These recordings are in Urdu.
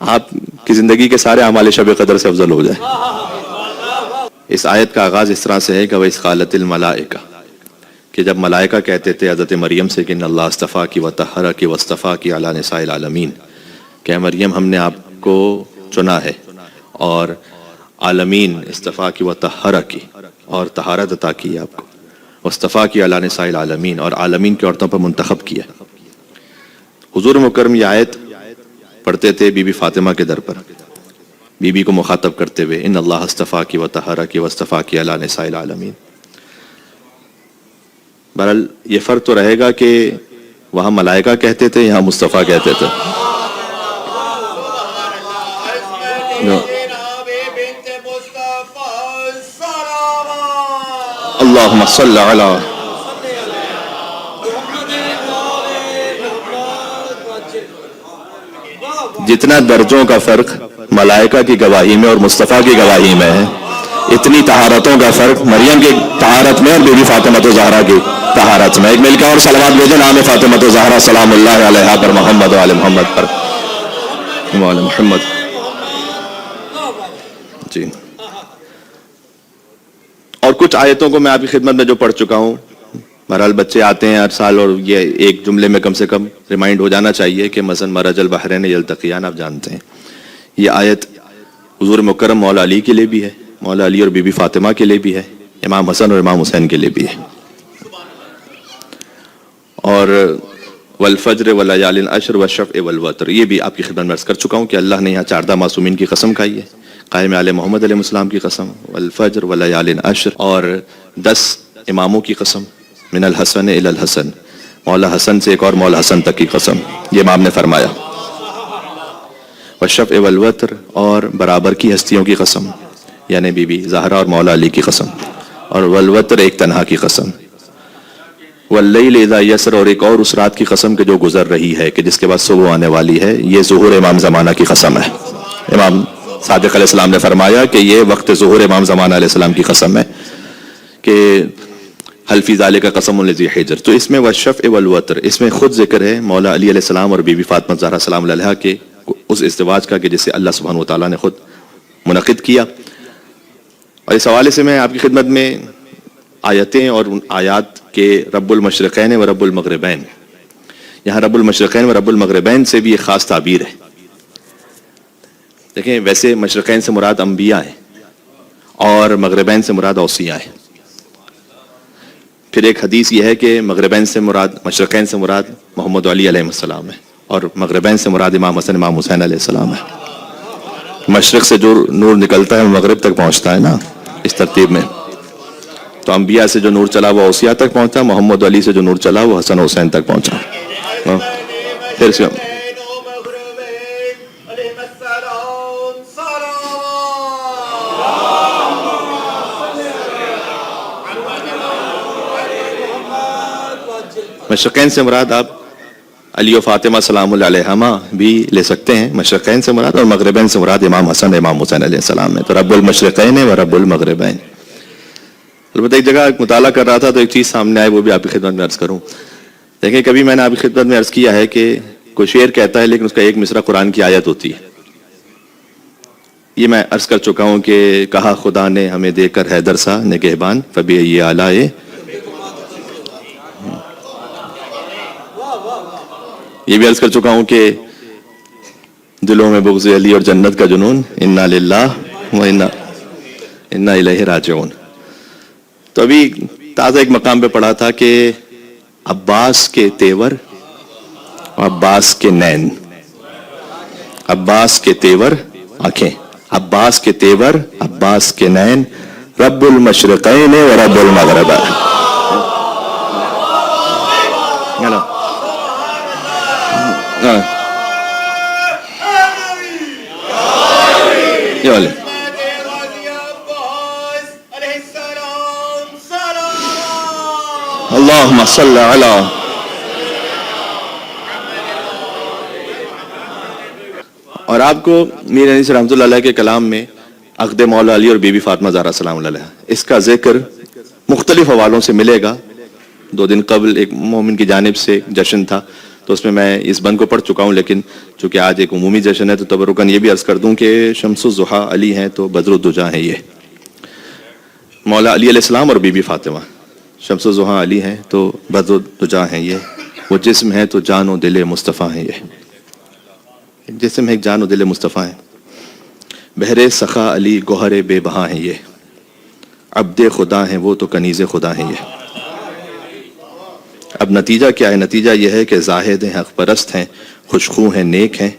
آپ کی زندگی کے سارے اعمال شب قدر سے افضل ہو جائے۔ اس آیت کا آغاز اس طرح سے ہے کہ وَإِذْ قَالَتِ الْمَلَائِكَةُ، کہ جب ملائکہ کہتے تھے حضرت مریم سے کہ ان اللہ اصطفاکی وطہرکی واصطفاکی علی نساء العالمین، کہ مریم ہم نے آپ کو چنا ہے اور عالمین اصطفاکی وطہرکی، اور طہارت عطا کی آپ کو، واصطفاکی علی نساء العالمین، اور عالمین کی عورتوں پر منتخب کیا۔ حضور مکرم یہ آیت پڑھتے تھے بی بی فاطمہ کے در پر، بی بی کو مخاطب کرتے ہوئے، ان اللہ اصطفاکی وطہرکی واصطفاکی علی نساء العالمین۔ بہرحال یہ فرق تو رہے گا کہ وہاں ملائکہ کہتے تھے، یہاں مصطفیٰ کہتے تھے۔ اللہم صلی علی، جتنا درجوں کا فرق ملائکہ کی گواہی میں اور مصطفیٰ کی گواہی میں ہے، اتنی طہارتوں کا فرق مریم کی طہارت میں اور بی بی فاطمہ الزہرا کی طہارت میں۔ ایک مل کے اور صلوات بھیجیں نام فاطمہ الزہرا سلام اللہ علیہا پر، محمد و آل محمد پر، وآل محمد۔ جی، اور کچھ آیتوں کو میں آپ کی خدمت میں جو پڑھ چکا ہوں، بہرحال بچے آتے ہیں ہر سال اور یہ ایک جملے میں کم سے کم ریمائنڈ ہو جانا چاہیے کہ مثلا مرج البحرین یلتقیان، آپ جانتے ہیں یہ آیت حضور مکرم مولا علی کے لیے بھی ہے، مولا علی اور بی بی فاطمہ کے لیے بھی ہے، امام حسن اور امام حسین کے لیے بھی ہے۔ اور والفجر ولیال عشر والشفع والوتر، یہ بھی آپ کی خدمت میں عرض کر چکا ہوں کہ اللہ نے یہاں 14 معصومین کی قسم کھائی ہے، قائم آل محمد علیہ السلام کی قسم، والفجر ولیال عشر، اور 10 اماموں کی قسم، من الحسن الی الحسن، مولا حسن سے ایک اور مولا حسن تک کی قسم، یہ امام نے فرمایا۔ والشفع والوتر، اور برابر کی ہستیوں کی قسم، یعنی بی بی زہرا اور مولا علی کی قسم، اور والوتر ایک تنہا کی قسم، واللیل اذا یسر، اور ایک اور اس رات کی قسم کہ جو گزر رہی ہے، کہ جس کے بعد صبح آنے والی ہے، یہ ظہور امام زمانہ کی قسم ہے۔ امام صادق علیہ السلام نے فرمایا کہ یہ وقت ظہور امام زمانہ علیہ السلام کی قسم ہے، کہ حل فی ذالک قسم لذی حجر۔ تو اس میں والشفع والوتر، اس میں خود ذکر ہے مولا علی علیہ السلام اور بی بی فاطمہ الزہرا سلام اللہ علیہا کے اس ازدواج کا کہ جسے اللہ سبحانہ وتعالیٰ نے خود منعقد کیا۔ اور اس حوالے سے میں آپ کی خدمت میں آیتیں اور ان آیات کے رب المشرقین و رب المغربین، یہاں رب المشرقین و رب المغربین سے بھی ایک خاص تعبیر ہے۔ دیکھیں ویسے مشرقین سے مراد انبیاء ہیں اور مغربین سے مراد اوصیاء ہیں۔ پھر ایک حدیث یہ ہے کہ مغربین سے مراد، مشرقین سے مراد محمد علی علیہ السلام ہے، اور مغربین سے مراد امام حسن امام حسین علیہ السلام ہے۔ مشرق سے جو نور نکلتا ہے وہ مغرب تک پہنچتا ہے نا، اس ترتیب میں۔ تو انبیاء سے جو نور چلا وہ اوصیاء تک پہنچا، محمد علی سے جو نور چلا وہ حسن حسین تک پہنچا۔ پھر اس مشرقین سے مراد آپ علی و فاطمہ سلام اللہ علیہما بھی لے سکتے ہیں، مشرقین سے مراد، اور مغربین سے مراد امام حسن امام حسین علیہ السلام ہے۔ تو رب المشرقین و رب المغربین۔ البتہ ایک جگہ مطالعہ کر رہا تھا تو ایک چیز سامنے آئی، وہ بھی آپ کی خدمت میں عرض کروں۔ دیکھیں کبھی میں نے آپ کی خدمت میں عرض کیا ہے کہ کوئی شعر کہتا ہے لیکن اس کا ایک مصرع قرآن کی آیت ہوتی ہے۔ یہ میں عرض کر چکا ہوں کہ کہا خدا نے ہمیں دے کر حیدر سا نگہبان، فبأي آلاء، یہ بھی عرض کر چکا ہوں کہ دلوں میں بغض علی اور جنت کا جنون، انا للہ و انا الیہ راجعون۔ تو ابھی تازہ ایک مقام پہ پڑھا تھا کہ عباس کے تیور، عباس کے نین، عباس کے تیور آنکھیں، عباس کے تیور، عباس کے نین، رب المشرقین و رب المغربین۔ اللہم صلی علی۔ اور آپ کو میر انیس رحمۃ اللہ علیہ کے کلام میں عقد مولا علی اور بی بی فاطمہ زہرا سلام اللہ علیہ، اس کا ذکر مختلف حوالوں سے ملے گا۔ 2 دن قبل ایک مومن کی جانب سے جشن تھا تو اس میں میں اس بند کو پڑھ چکا ہوں، لیکن چونکہ آج ایک عمومی جشن ہے تو تبرکاً یہ بھی عرض کر دوں کہ شمس الضحیٰ علی ہیں تو بدر الدجا ہیں یہ مولا علی علیہ السلام اور بی بی فاطمہ. شمس الضحیٰ علی ہیں تو بدر الدجا ہیں یہ. وہ جسم ہے تو جان و دل مصطفیٰ ہیں یہ. جسم ہے ایک جان و دل مصطفیٰ ہیں. بہر سخا علی گوہر بے بہا ہیں یہ. عبد خدا ہیں وہ تو کنیز خدا ہیں یہ. اب نتیجہ کیا ہے؟ نتیجہ یہ ہے کہ زاہد ہیں، حق پرست ہیں، خوشخو ہیں، نیک ہیں،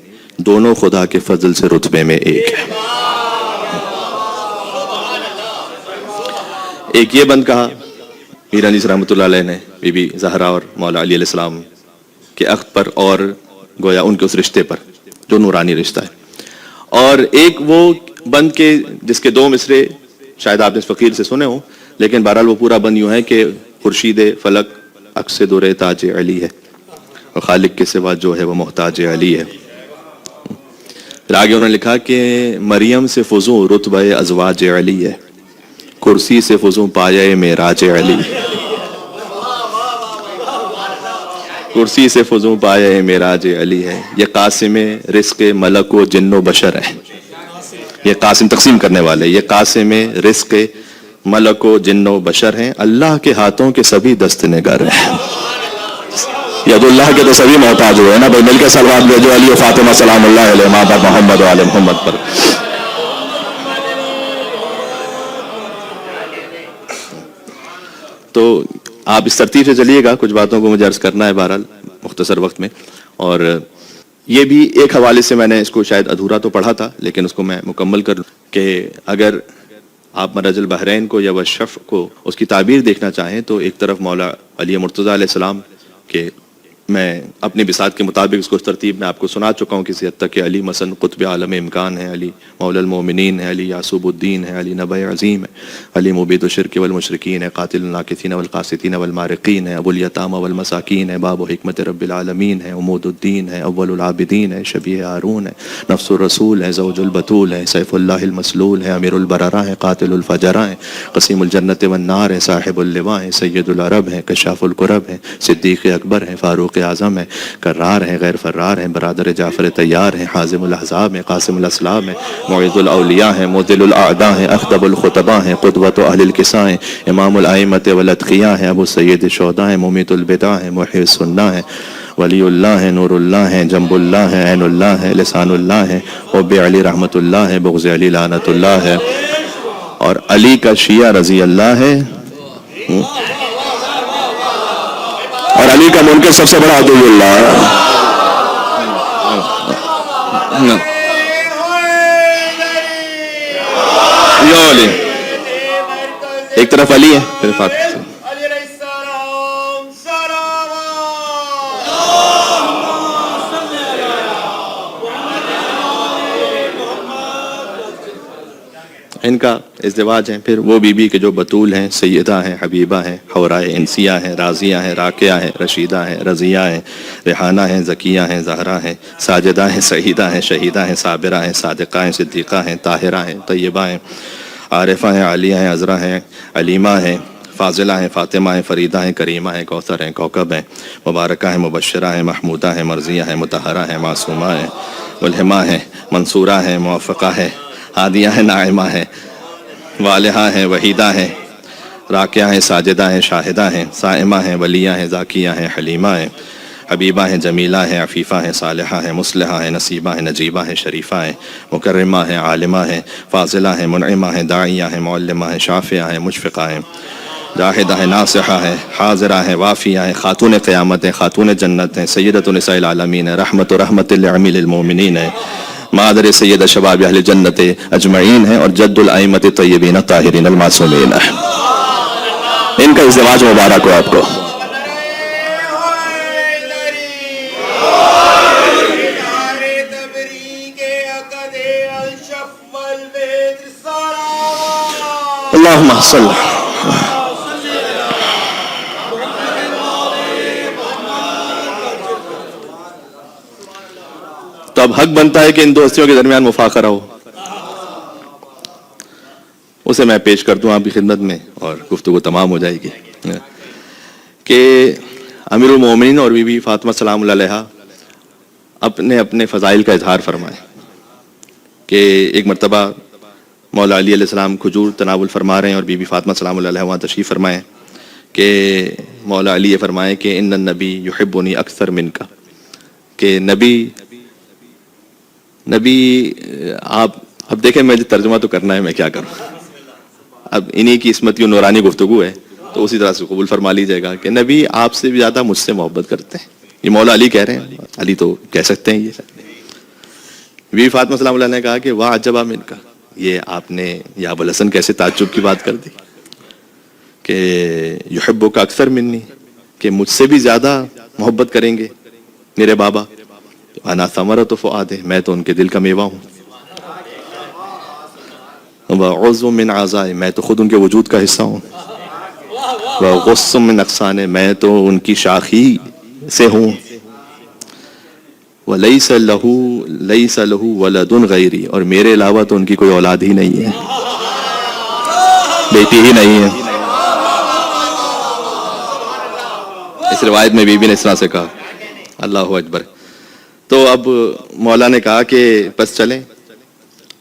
دونوں خدا کے فضل سے رتبے میں ایک ہیں. ایک یہ بند کہا میر انیس رحمۃ اللہ علیہ نے بی بی زہرا اور مولا علی علیہ السلام کے عقد پر، اور گویا ان کے اس رشتے پر جو نورانی رشتہ ہے. اور ایک وہ بند کے جس کے 2 مصرے شاید آپ نے اس فقیر سے سنے ہوں، لیکن بہرحال وہ پورا بند یوں ہے کہ خورشید فلک عکس دور تاج علی ہے اور خالق کے سوا جو ہے وہ محتاج علی ہے. پھر آگے انہوں نے لکھا کہ مریم سے فزوں رتبہ ازواج علی ہے، کرسی سے فزوں پایہ معراج علی. کرسی سے فزوں پایہ معراج علی ہے. یہ قاسم رزق ملک و جن و بشر ہے. یہ قاسم تقسیم کرنے والے، یہ قاسم رزق ملک و جن و بشر ہیں. اللہ کے ہاتھوں کے سبھی دست نگر ہیں. ید اللہ کے تو سبھی محتاج ہوئے نا بھائی. مل کے صلوات بھیجو علی و فاطمہ سلام اللہ علیہ ماں باپ محمد و آل محمد پر. تو آپ اس ترتیب سے چلیے گا. کچھ باتوں کو مجھے عرض کرنا ہے بہرحال مختصر وقت میں. اور یہ بھی ایک حوالے سے میں نے اس کو شاید ادھورا تو پڑھا تھا، لیکن اس کو میں مکمل کر لوں کہ اگر آپ مرج البحرین کو یا والشفع کو اس کی تعبیر دیکھنا چاہیں تو ایک طرف مولا علی مرتضیٰ علیہ السلام کے میں اپنی بساط کے مطابق اس کو اس ترتیب میں آپ کو سنا چکا ہوں کسی حد تک کہ علی مثلا قطب عالم امکان ہے، علی مولا المومنین ہے، علی یعصوب الدین ہے، علی نبع عظیم ہے، علی مبید الشرک والمشرکین ہے، قاتل الناکثین والقاسطین والمارقین ہے، ابو الیتامى والمساکین ہے، باب حکمت رب العالمین ہے، عمود الدین ہے، اول العابدین ہے، شبیہ ہارون ہے، نفس الرسول ہے، زوج البتول ہے، سیف اللہ المسلول ہے، امیر البررہ ہے، قاتل الفجرہ ہے، قسیم الجنت والنار ہے، صاحب اللواء ہے، سید العرب ہے، کشاف الکرب ہے، صدیق اکبر ہے، فاروق اعظم ہے، کرار ہے، غیر فرار ہے، برادر جعفر طیار ہے، حازم الاحزاب ہے، قاسم الاسلام ہے، معید الاولیاء ہے، معدل الاعداء ہے، اخطب الخطباء ہے، قدوۃ اہل الکساء ہے، امام الائمۃ والاتقیاء ہے، ابو سید الشہداء ہے، ممیت البدع ہے، محیی السنہ ہے، ولی اللہ ہے، نور اللہ ہے، جنب اللہ ہے، عین اللہ ہے، لسان اللہ ہے، حب علی رحمت اللہ ہے، بغض علی لعنت اللہ ہے، اور علی کا شیعہ رضی اللہ ہے، اور علی کا منکر سب سے بڑا عدو اللہ ہے. ایک طرف علی ہے پھر فاطمہ. ان کا ازدواج ہے. پھر وہ بی بی کے جو بطول ہیں، سیدہ ہیں، حبیبہ ہیں، حورائے انسیہ ہیں، راضیہ ہیں، راکیہ ہیں، رشیدہ ہیں، رضیہ ہیں، ریحانہ ہیں، زکیہ ہیں، زہرہ ہیں، ساجدہ ہیں، سعیدہ ہیں، شہیدہ ہیں، صابرہ ہیں، صادقہ ہیں، صدیقہ ہیں، طاہرہ ہیں، طیبہ ہیں، عارفہ ہیں، عالیہ ہیں، عذرہ ہیں، علیمہ ہیں، فاضلہ ہیں، فاطمہ ہیں، فریدہ ہیں، کریمہ ہیں، کوثر ہیں، کوکب ہیں، مبارکہ ہیں، مبشرہ ہیں، محمودہ ہیں، مرضیہ ہیں، مطہرہ ہیں، معصومہ ہیں، ملہمہ ہیں، منصورہ ہیں، موفقہ ہیں، ہادیہ ہیں، ناعمہ ہیں، والہہ ہیں، وحیدہ ہیں، راکعہ ہیں، ساجدہ ہیں، شاہدہ ہیں، صائمہ ہیں، ولیہ ہیں، ذاکیہ ہیں، حلیمہ ہیں، حبیبہ ہیں، جمیلہ ہیں، عفیفہ ہیں، صالحہ ہیں، مصلحہ ہیں، نصیبہ ہیں، نجیبہ ہیں، شریفہ ہیں، مکرمہ ہیں، عالمہ ہیں، فاضلہ ہیں، منعمہ ہیں، داعیہ ہیں، معلمہ ہیں، شافعہ ہیں، مشفقہ ہیں، جاہدہ ہیں، ناصحہ ہیں، حاضرہ ہیں، وافیہ ہیں، خاتون قیامت ہیں، خاتون جنت ہیں، سیدۃ نساء العالمین ہیں، رحمت لعمی للمومنین ہیں، مادر سید شباب اہل جنت اجمعین ہیں، اور جد الائمۃ طیبین الطاہرین المعصومین ہیں. ان کا ازدواج مبارک ہو آپ کو. اللہم صل. تو اب حق بنتا ہے کہ ان دو ہستیوں کے درمیان مفاخرہ ہو. اسے میں پیش کر دوں آپ کی خدمت میں اور گفتگو تمام ہو جائے گی. کہ امیر المومنین اور بی بی فاطمہ سلام اللہ علیہا اپنے اپنے فضائل کا اظہار فرمائیں کہ ایک مرتبہ مولا علی علیہ السلام کھجور تناول فرما رہے ہیں اور بی بی فاطمہ سلام اللہ علیہ وہاں تشریف فرمائیں کہ مولا علی یہ فرمائیں کہ ان النبی یحبنی اکثر منک، کہ نبی آپ اب دیکھیں مجھے ترجمہ تو کرنا ہے، میں کیا کروں، اب انہی کی عصمت کی نورانی گفتگو ہے تو اسی طرح سے قبول فرما لیجیے گا کہ نبی آپ سے بھی زیادہ مجھ سے محبت کرتے ہیں. یہ مولا علی کہہ رہے ہیں، علی تو کہہ سکتے ہیں. یہ بی بی فاطمہ سلام اللہ نے کہا کہ واہ عجبا منک، یہ آپ نے یا ابوالحسن کیسے تعجب کی بات کر دی کہ یحبک اکثر منی، کہ مجھ سے بھی زیادہ محبت کریں گے میرے بابا. انا ثمرۃ فؤادہ، میں تو ان کے دل کا میوہ ہوں. وعضو من اعضائہ، میں تو خود ان کے وجود کا حصہ ہوں. وغص من اغصانہ، میں تو ان کی شاخی سے ہوں. ولیس لہ ولد غیری، اور میرے علاوہ تو ان کی کوئی اولاد ہی نہیں ہے، بیٹی ہی نہیں ہے. اس روایت میں بی بی نے اس طرح سے کہا. اللہ اکبر. تو اب مولا نے کہا کہ بس چلیں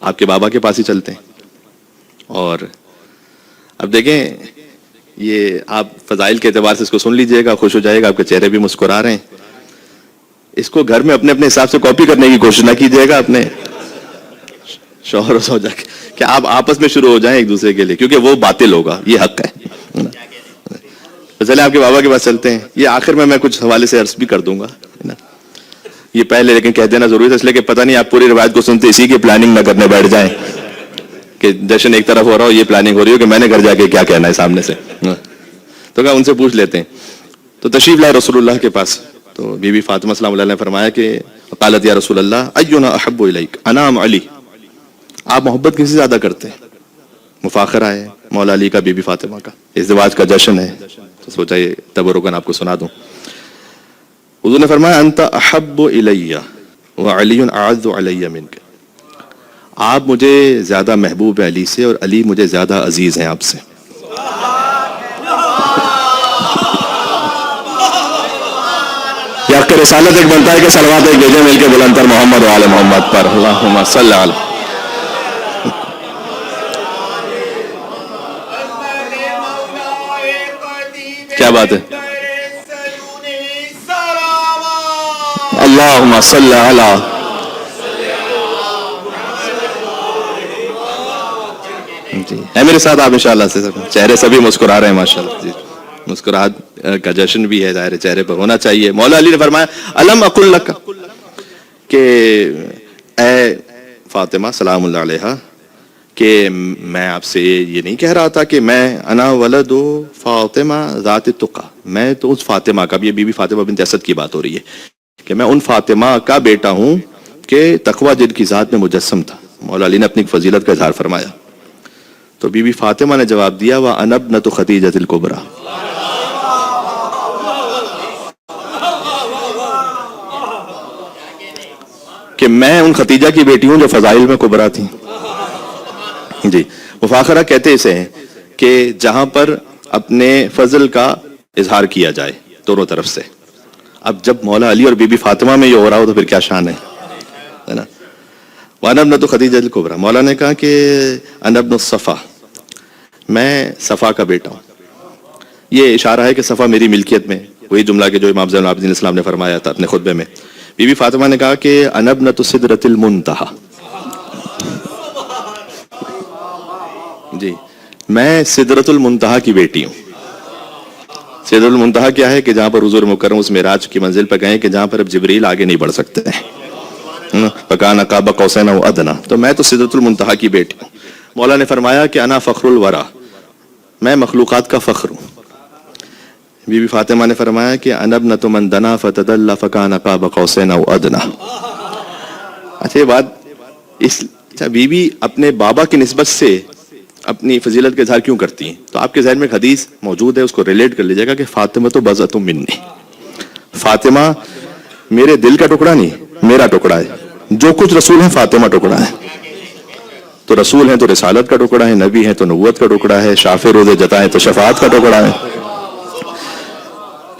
آپ کے بابا کے پاس ہی چلتے ہیں. اور اب دیکھیں یہ آپ فضائل کے اعتبار سے اس کو سن لیجئے گا، خوش ہو جائے گا، آپ کے چہرے بھی مسکرا رہے ہیں. اس کو گھر میں اپنے اپنے حساب سے کاپی کرنے کی کوشش نہ کیجیے گا اپنے شوہر و زوجہ کے، کہ آپ آپس میں شروع ہو جائیں ایک دوسرے کے لیے، کیونکہ وہ باطل ہوگا، یہ حق ہے. تو چلیں آپ کے بابا کے پاس چلتے ہیں. یہ آخر میں کچھ حوالے سے عرض بھی کر دوں گا یہ پہلے، لیکن کہہ دینا ضروری تھا اس لیے کہ پتہ نہیں آپ پوری روایت کو سنتے اسی کی پلاننگ نہ کرنے بیٹھ جائیں کہ جشن ایک طرف ہو رہا ہو، یہ پلاننگ ہو رہی ہو کہ میں نے گھر جا کے کیا کہنا ہے سامنے سے. تو کہا ان سے پوچھ لیتے ہیں. تو تشریف لائے رسول اللہ کے پاس. تو بی بی فاطمہ سلام اللہ نے فرمایا کہ قالت یا رسول اللہ اینا احب الیک انا ام علی، آپ محبت کس سے زیادہ کرتے ہیں؟ مفاخرہ ہے مولا علی کا بی بی فاطمہ کا، ازدواج کا جشن ہے. تو سوچا یہ تبرکاً آپ کو سنا دوں. حضور نے فرمایا انت احب الی وعلی اعز علی منک، آپ مجھے زیادہ محبوب ہیں علی سے اور علی مجھے زیادہ عزیز ہیں آپ سے. حق رسالت ایک بنتا ہے کہ صلوات ایک بھیجیں مل کے بلند تر محمد و آل محمد پر. اللہم صلی علی. کیا بات ہے، اللہم صلی علی. جی ہے میرے ساتھ آپ انشاءاللہ سے، چہرے سبھی مسکرا رہے ہیں ماشاءاللہ. جی مسکراہٹ کا جشن بھی ہے، ظاہر چہرے پر ہونا چاہیے. مولا علی نے فرمایا الم اقل لک، کہ اے فاطمہ سلام اللہ علیہا، کہ میں آپ سے یہ نہیں کہہ رہا تھا کہ میں انا ولد فاطمہ ذات التقی، میں تو اس فاطمہ کا، یہ بی بی فاطمہ بنت اسد کی بات ہو رہی ہے، کہ میں ان فاطمہ کا بیٹا ہوں کہ تقوی جن کی ذات میں مجسم تھا. مولا علی نے اپنی فضیلت کا اظہار فرمایا. تو بی بی فاطمہ نے جواب دیا وَأَنَا ابْنَةُ خَدِیجَةِ الْکُبْریٰ، کہ میں ان ختیجہ کی بیٹی ہوں جو فضائل میں کبریٰ تھیں. جی مفاخرہ کہتے اسے ہیں کہ جہاں پر اپنے فضل کا اظہار کیا جائے دونوں طرف سے. اب جب مولا علی اور بی بی فاطمہ میں یہ ہو رہا ہو تو پھر کیا شان ہے نا. وَأَنَا ابْنَةُ خَدِیجَةِ الْکُبْریٰ، مولا نے کہا کہ انا ابن الصفا، میں صفا کا بیٹا ہوں. یہ اشارہ ہے کہ صفا میری ملکیت میں، وہی جملہ کہ جو امام زین العابدین السلام نے فرمایا تھا اپنے خطبے میں. بی بی فاطمہ نے کہا کہ انا ابنۃ سدرۃ المنتہی، جی میں سدرۃ المنتہی کی بیٹی ہوں. سدرۃ المنتہی کیا ہے کہ جہاں پر حضور مکرم اس معراج کی منزل پہ گئے کہ جہاں پر اب جبریل آگے نہیں بڑھ سکتے ہیں. فکان قاب قوسین او ادنی، تو میں تو سدرۃ المنتہی کی بیٹی ہوں. مولا نے فرمایا کہ انا فخر الورا، میں مخلوقات کا فخر ہوں. بی بی فاطمہ نے فرمایا کہ انا ابنۃ من دنا فتدلی فکان قاب قوسین او ادنی. اچھا یہ بات بی بی اپنے بابا کی نسبت سے اپنی فضیلت کا اظہار کیوں کرتی ہیں؟ تو آپ کے ذہن میں ایک حدیث موجود ہے، اس کو ریلیٹ کر لیجیے گا کہ فاطمہ تو بضعۃ منی، فاطمہ میرے دل کا ٹکڑا نہیں، میرا ٹکڑا ہے. جو کچھ رسول ہیں فاطمہ ٹکڑا ہے. تو رسول ہیں تو رسالت کا ٹکڑا ہے، نبی ہیں تو نبوت کا ٹکڑا ہے، شافع روز جتا ہے تو شفاعت کا ٹکڑا ہے.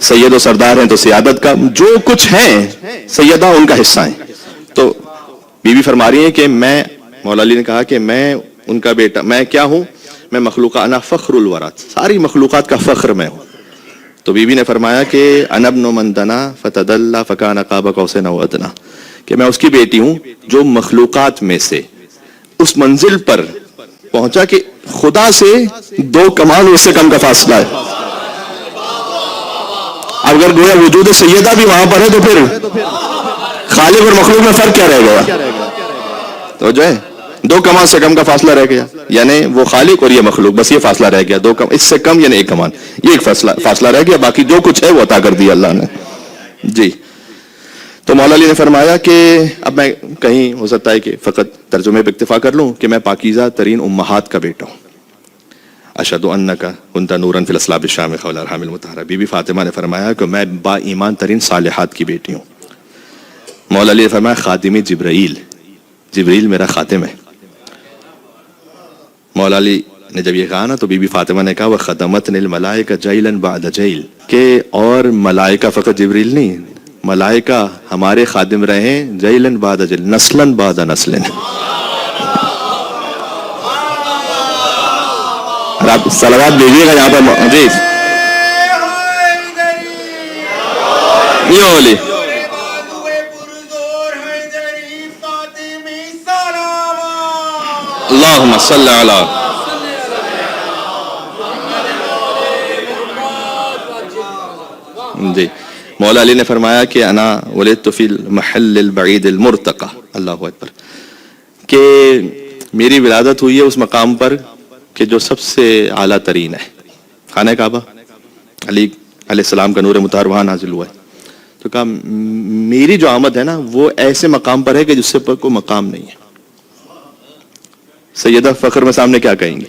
سید و سردار ہیں تو سیادت کا جو کچھ ہیں سیدہ ان کا حصہ ہیں. تو بی بی فرما رہی ہیں کہ میں، مولا علی نے کہا کہ میں ان کا بیٹا، میں کیا ہوں؟ میں مخلوقات، انا فخر الورات، ساری مخلوقات کا فخر میں ہوں. تو بی بی نے فرمایا کہ انا ابن من دنا فتدلی فکان قاب قوسین او ادنی، کہ میں اس کی بیٹی ہوں جو مخلوقات میں سے اس منزل پر پہنچا کہ خدا سے 2 کمال اس سے کم کا فاصلہ ہے. اگر گویا وجود سیدہ بھی وہاں پر ہے تو پھر خالق اور مخلوق میں فرق کیا رہ گیا؟ تو جو ہے 2 کمال سے کم کا فاصلہ رہ گیا، یعنی وہ خالق اور یہ مخلوق، بس یہ فاصلہ رہ گیا. 2 کم، اس سے کم یعنی 1 کمال، یہ ایک فاصلہ رہ گیا، باقی جو کچھ ہے وہ عطا کر دیا اللہ نے. جی تو مولا علی نے فرمایا کہ اب میں کہیں ہو سکتا ہے کہ فقط ترجمے پہ اکتفا کر لوں کہ میں پاکیزہ ترین امہات کا بیٹا ہوں. اشہد انک کنت نورا فی الاسلاب الشامخ والارحام المطہرہ. بی بی فاطمہ نے فرمایا کہ میں با ایمان ترین صالحات کی بیٹی ہوں. مولا علی نے فرمایا خادم جبرائیل، جبرائیل میرا خاتم ہے. مولا علی نے جب یہ کہا نا تو بی بی فاطمہ نے کہا وخدمتنی الملائکہ جیلا بعد جیل، کہ اور ملائکہ فقط جبرائیل نہیں، ملائکہ ہمارے خادم رہے جیلا بعد جیل، نسلا بعد نسل. آپ صلوات بھیجیے گا یہاں پر. جی یہ ہولی اللہم صلی علی. جی مولا علی نے فرمایا کہ انا ولدت فی المحل البعید المرتقى، اللہ اکبر، کہ میری ولادت ہوئی ہے اس مقام پر کہ جو سب سے اعلیٰ ترین ہے، خانہ کعبہ. علی علیہ السلام کا نور مطہر وہاں نازل ہوا ہے. تو کہا میری جو آمد ہے نا وہ ایسے مقام پر ہے کہ جس سے پر کوئی مقام نہیں ہے. سیدہ فخر میں سامنے کیا کہیں گے؟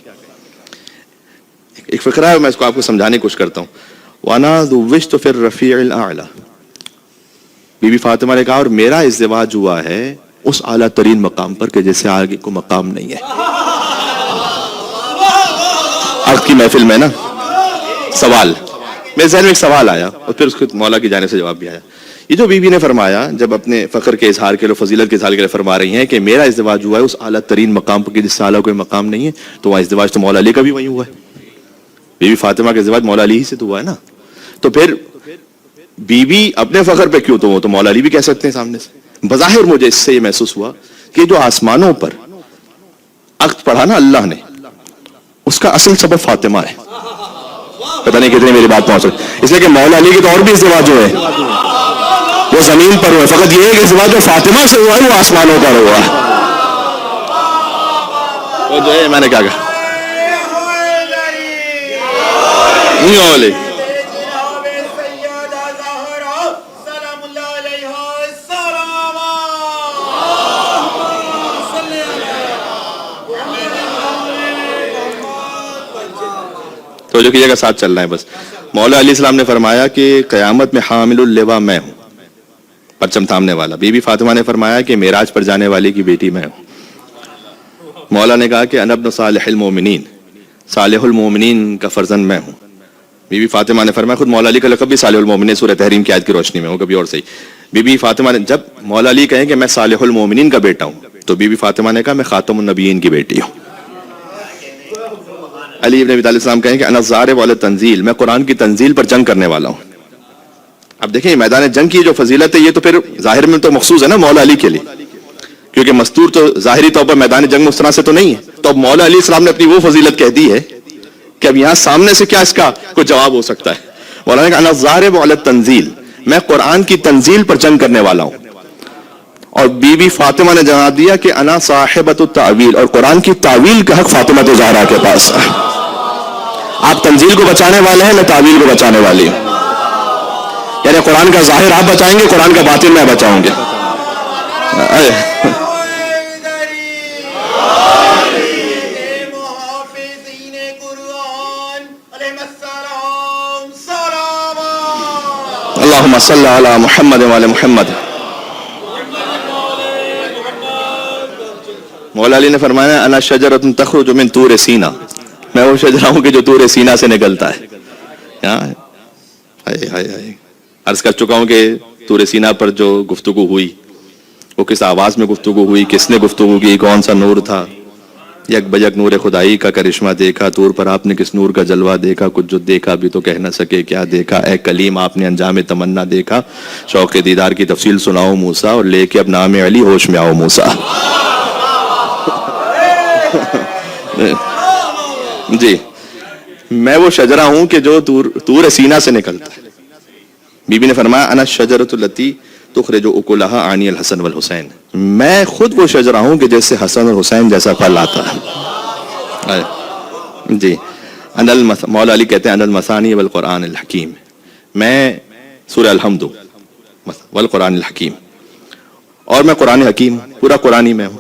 ایک فقرہ ہے، میں اس کو آپ کو سمجھانے کی کوشش کرتا ہوں. وَأَنَا ذُوِّجْتُ فِي الرَّفِيعِ الْأَعْلَى، بی بی فاطمہ نے کہا اور میرا ازدواج ہوا ہے اس اعلیٰ ترین مقام پر کہ جیسے آگے کو مقام نہیں ہے. عقد کی محفل میں نا سوال میرے ذہن میں ایک سوال آیا اور پھر اس کو مولا کی جانب سے جواب بھی آیا. یہ جو بی بی نے فرمایا جب اپنے فخر کے اظہار کے لیے، فضیلت کے اظہار کے لیے فرما رہی ہیں کہ میرا ازدواج ہوا ہے اس اعلیٰ ترین مقام پر کہ جس سے اعلیٰ کوئی مقام نہیں ہے، تو وہاں ازدواج تو مولا علی کا بھی وہیں ہوا ہے. بی بی فاطمہ کا ازدواج مولا علی ہی سے تو ہوا ہے نا. تو پھر بی بی اپنے فخر پہ کیوں، تو وہ تو مولا علی بھی کہہ سکتے ہیں سامنے سے. بظاہر مجھے اس سے یہ محسوس ہوا کہ جو آسمانوں پر عقد پڑھا نا اللہ نے، اس کا اصل سبب فاطمہ ہے. پتہ نہیں کتنی میری بات پہنچ رہی، اس لیے کہ مولا علی کے تو اور بھی ازدواج ہوئے وہ زمین پر ہوئے، فقط یہ ہے کہ ازدواج جو فاطمہ سے ہوا ہے وہ آسمانوں پر ہوا ہے. وہ جو ہے میں نے کیا کہا تو جو کیجیے گا ساتھ چل رہا ہے بس. مولا علیہ السلام نے فرمایا کہ قیامت میں حامل اللواء میں ہوں، پرچم تھامنے والا. بی بی فاطمہ نے فرمایا کہ معراج پر جانے والی کی بیٹی میں ہوں. مولا نے کہا کہ انا ابن صالح المومنین، صالح المومنین کا فرزند میں ہوں. بی بی فاطمہ نے فرمایا، خود مولا علی کا لقب بھی صالح المومنین سورہ تحریم کی آیت کی روشنی میں ہو، کبھی اور صحیح. بی بی فاطمہ نے جب مولا علی کہیں کہ میں صالح المومنین کا بیٹا ہوں تو بی بی فاطمہ نے کہا میں خاتم النبیین کی بیٹی ہوں. علی ابن ابی طالب السلام کہیں کہ انا الضارب علی التنزیل، میں قرآن کی تنزیل پر جنگ کرنے والا ہوں. اب دیکھیں میدان جنگ کی جو فضیلت ہے یہ تو پھر ظاہر میں تو مخصوص ہے نا مولا علی کے لیے، کیونکہ مستور تو ظاہری طور پر میدان جنگ میں اس طرح سے تو نہیں ہے. تو اب مولا علیہ السلام نے اپنی وہ فضیلت کہہ دی ہے کہ اب یہاں سامنے سے کیا اس کا کوئی جواب ہو سکتا ہے. مولانا نے کہا انا الضارب علی التنزیل، میں قرآن کی تنزیل پر جنگ کرنے والا ہوں. اور بی بی فاطمہ نے جواب دیا کہ انا صاحبۃ التاویل، اور قرآن کی تعویل کا حق فاطمہ الزہرا کے پاس ہے. آپ تنزیل کو بچانے والے ہیں، میں تعویل کو بچانے والی ہوں. یعنی قرآن کا ظاہر آپ بچائیں گے، قرآن کا باطن میں بچاؤں گے. اللہم صلی علی محمد وعلی محمد. مولا علی نے فرمایا انا شجرۃ تخرج من طور سینا، میں وہ شجرہ ہوں کہ جو طور سینا سے نکلتا ہے. ہائے ہائے ہائے، عرض کر چکا ہوں کہ طور سینا پر جو گفتگو ہوئی وہ کس آواز میں گفتگو ہوئی، کس نے گفتگو کی، کون سا نور تھا. یک بیک نور خدائی کا کرشمہ دیکھا، طور پر آپ نے کس نور کا جلوہ دیکھا، کچھ جو دیکھا بھی تو کہہ نہ سکے کیا دیکھا. اے کلیم آپ نے انجام تمنا دیکھا، شوق دیدار کی تفصیل سناؤ موسیٰ، اور لے کے اب نام علی ہوش میں آؤ موسیٰ. جی، میں وہ شجرہ ہوں کہ جو طور سینہ سے نکلتا ہے. بی بی نے فرمایا انا الشجرۃ التی تخرج اکلھا عانی الحسن والحسین، میں خود وہ شجرہ ہوں کہ جیسے حسن اور حسین جیسا پھل آتا ہے. جی، مولا علی کہتے ہیں انا المثانی والقرآن الحکیم، میں سورہ الحمد والقرآن الحکیم، اور میں قرآن حکیم، پورا قرآن ہی میں ہوں.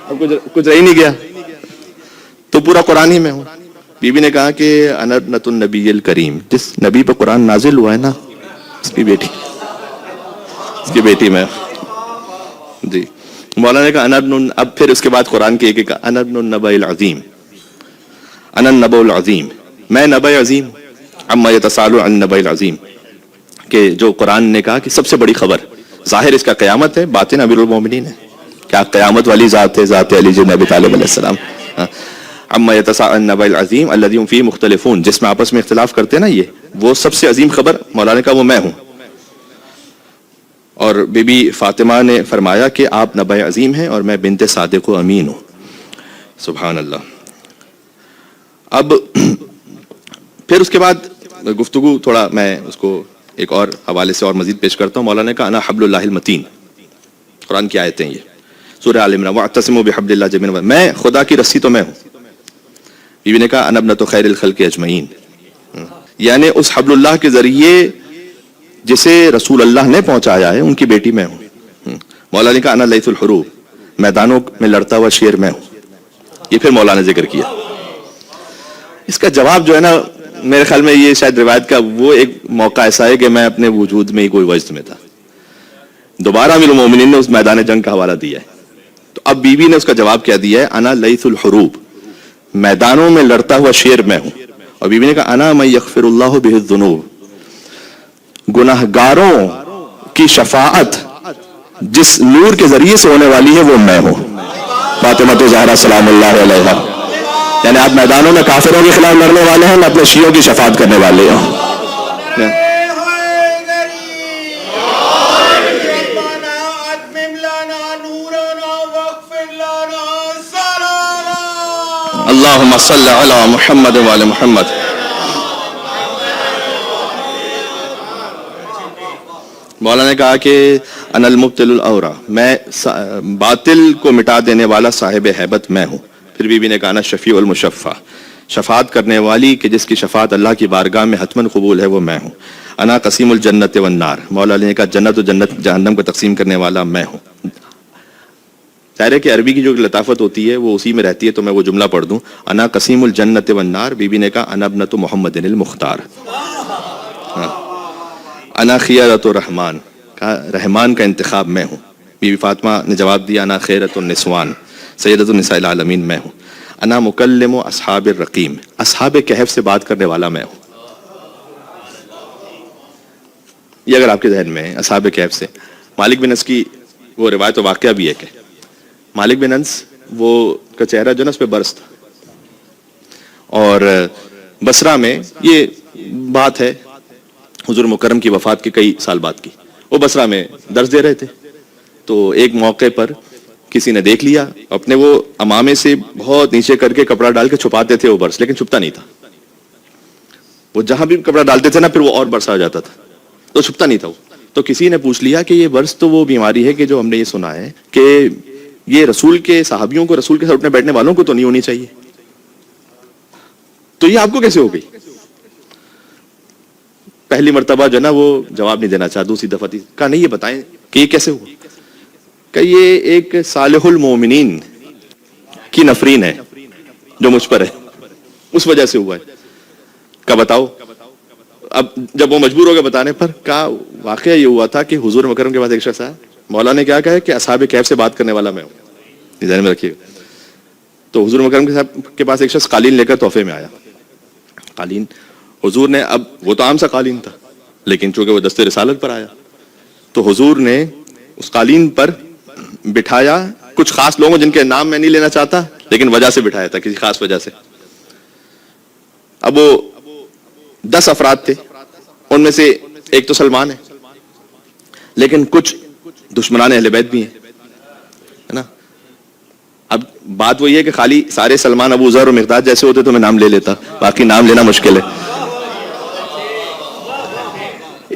اب کچھ رہ نہیں گیا تو پورا قرآن ہی میں ہوں. بی بی نے کہا کہ انا ابنۃ النبی الکریم، جس نبی پر قرآن نازل ہوا ہے نا اس کی بیٹی میں. جی، مولانا نے کہا اب پھر اس کے بعد قرآن کی ایک انا ابن النبأ العظیم، انا النبأ العظیم، میں نبأ عظیم، عما یتساءلون عن النبأ العظیم، کہ جو قرآن نے کہا کہ سب سے بڑی خبر، ظاہر اس کا قیامت ہے، باطن امیر المومنین ہے. کیا قیامت والی ذات ہے، ذات علی جن ابی طالب علیہ السلام. اما یتساءلون عن النبأ العظیم الذی هم فیہ مختلفون، جس میں آپس میں اختلاف کرتے ہیں نا، یہ وہ سب سے عظیم خبر مولانا کا وہ میں ہوں. اور بی بی فاطمہ نے فرمایا کہ آپ نبأ عظیم ہیں اور میں بنت صادق و امین ہوں. سبحان اللہ. اب پھر اس کے بعد گفتگو تھوڑا میں اس کو ایک اور حوالے سے اور مزید پیش کرتا ہوں. مولانا کا انا حبل اللہ المتین، قرآن کی آیتیں یہ سورہ آل عمران، واعتصموا بحبل اللہ جميعا، میں خدا کی رسی تو میں ہوں. بی بی نے کہا انا ابنۃ خیر الخلق اجمعین، یعنی اس حبل اللہ کے ذریعے جسے رسول اللہ نے پہنچایا ہے ان کی بیٹی میں ہوں. مولا نے کہا انا لیث الحروب، میدانوں میں لڑتا ہوا شیر میں ہوں. یہ پھر مولا نے ذکر کیا. اس کا جواب جو ہے نا، میرے خیال میں یہ شاید روایت کا وہ ایک موقع ایسا ہے کہ میں اپنے وجود میں ہی کوئی وجد میں تھا. دوبارہ امیر المومنین نے اس میدان جنگ کا حوالہ دیا ہے، تو اب بی بی نے اس کا جواب کیا دیا ہے، انا لیث الحروب، میدانوں میں لڑتا ہوا شیر میں ہوں. اور بی بی نے کہا انا من یغفر اللہ بہ الذنوب، گناہگاروں کی شفاعت جس نور کے ذریعے سے ہونے والی ہے وہ میں ہوں. فاطمہ زہرا سلام اللہ علیہا، یعنی آپ میدانوں میں کافروں کے خلاف لڑنے والے ہیں، میں اپنے شیعوں کی شفاعت کرنے والے ہوں. اللہم صلی علی محمد وعلی محمد. مولانا نے کہا کہ انا المبطل الاورا، میں باطل کو مٹا دینے والا صاحب ہیبت میں ہوں. پھر بی بی نے کہا انا شفیع المشفع، شفاعت کرنے والی کہ جس کی شفاعت اللہ کی بارگاہ میں حتماً قبول ہے وہ میں ہوں. انا قسیم الجنت والنار، مولانا نے کہا جنت و جہنم کو تقسیم کرنے والا میں ہوں. ظاہر ہے کہ عربی کی جو لطافت ہوتی ہے وہ اسی میں رہتی ہے، تو میں وہ جملہ پڑھ دوں. انا قسیم الجنت والنار، بی بی نے کہا انا ابنۃ محمد المختار. انا خیرۃ الرحمن، کہا رحمان کا انتخاب میں ہوں. بی بی فاطمہ نے جواب دیا انا خیرۃ النسوان، سیدۃ النساء العالمین میں ہوں. انا مکلم اصحاب الرقیم، اصحاب کہف سے بات کرنے والا میں ہوں. یہ اگر آپ کے ذہن میں ہے اصحاب کہف سے، مالک بن انس کی وہ روایت و واقعہ بھی ہے کہ مالک بن انس وہ کا چہرہ جو نا اس پہ برس تھا، اور بصرہ میں یہ بات ہے حضور مکرم کی وفات کے کئی سال بعد کی، وہ بصرہ میں درس دے رہے تھے. تو ایک موقع پر کسی نے دیکھ لیا، اپنے وہ امامے سے بہت نیچے کر کے کپڑا ڈال کے چھپاتے تھے وہ برس، لیکن چھپتا نہیں تھا. وہ جہاں بھی کپڑا ڈالتے تھے نا پھر وہ اور برس آ جاتا تھا، تو چھپتا نہیں تھا وہ. تو کسی نے پوچھ لیا کہ یہ برس تو وہ بیماری ہے کہ جو ہم نے یہ سنا ہے کہ یہ رسول کے صحابیوں کو، رسول کے ساتھ اٹھنے بیٹھنے والوں کو تو نہیں ہونی چاہیے، تو یہ آپ کو کیسے ہو گئی؟ پہلی مرتبہ جو ہے نا وہ جواب نہیں دینا چاہا، دوسری دفعہ کہا نہیں یہ بتائیں کہ یہ کیسے ہوا. کہ یہ ایک صالح المومنین کی نفرین ہے جو مجھ پر ہے، اس وجہ سے ہوا ہے. کہا بتاؤ. اب جب وہ مجبور ہو گئے بتانے پر، کہا واقعہ یہ ہوا تھا کہ حضور مکرم کے پاس ایک شخص آیا. مولا نے کیا کہا کہ اصحاب کہف سے بات کرنے والا میں ہوں، ذہن میں رکھیے گا. تو حضور مکرم کے پاس ایک شخص قالین لے کر تحفے میں آیا. قالین حضور نے, اب وہ تو عام سا قالین تھا, لیکن چونکہ وہ دست رسالت پر آیا تو حضور نے اس قالین پر بٹھایا کچھ خاص لوگوں جن کے نام میں نہیں لینا چاہتا, لیکن وجہ سے بٹھایا تھا, کسی خاص وجہ سے. اب وہ 10 افراد تھے, ان میں سے ایک تو سلمان ہے, لیکن کچھ دشمنان اہل بیت بھی ہیں, ہے نا. اب بات وہی ہے کہ خالی سارے سلمان, ابو ذر اور مقداد جیسے ہوتے تو میں نام لے لیتا, باقی نام لینا مشکل ہے.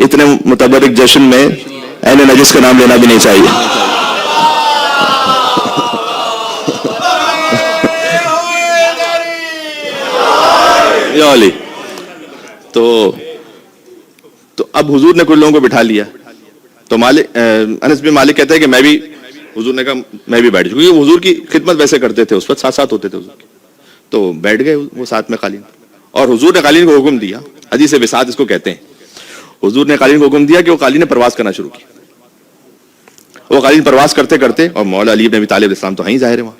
اتنے متبرک جشن میں اہل نجس کا نام لینا بھی نہیں چاہیے. تو اب حضور نے کچھ لوگوں کو بٹھا لیا, تو انس بن مالک کہتا ہے کہ میں بھی, حضور نے کہا میں بھی بیٹھ جاؤں, کیونکہ حضور کی خدمت ویسے کرتے تھے, اس وقت ساتھ ساتھ ہوتے تھے حضور کے, تو بیٹھ گئے وہ ساتھ میں قالین. اور حضور نے قالین کو حکم دیا, حدیث وساط اس کو کہتے ہیں, حضور نے قالین کو حکم دیا کہ وہ قالین پرواز کرنا شروع کی. وہ قالین پرواز کرتے کرتے, اور مولا علی بن ابی طالب السلام تو ہیں ظاہر ہے وہاں,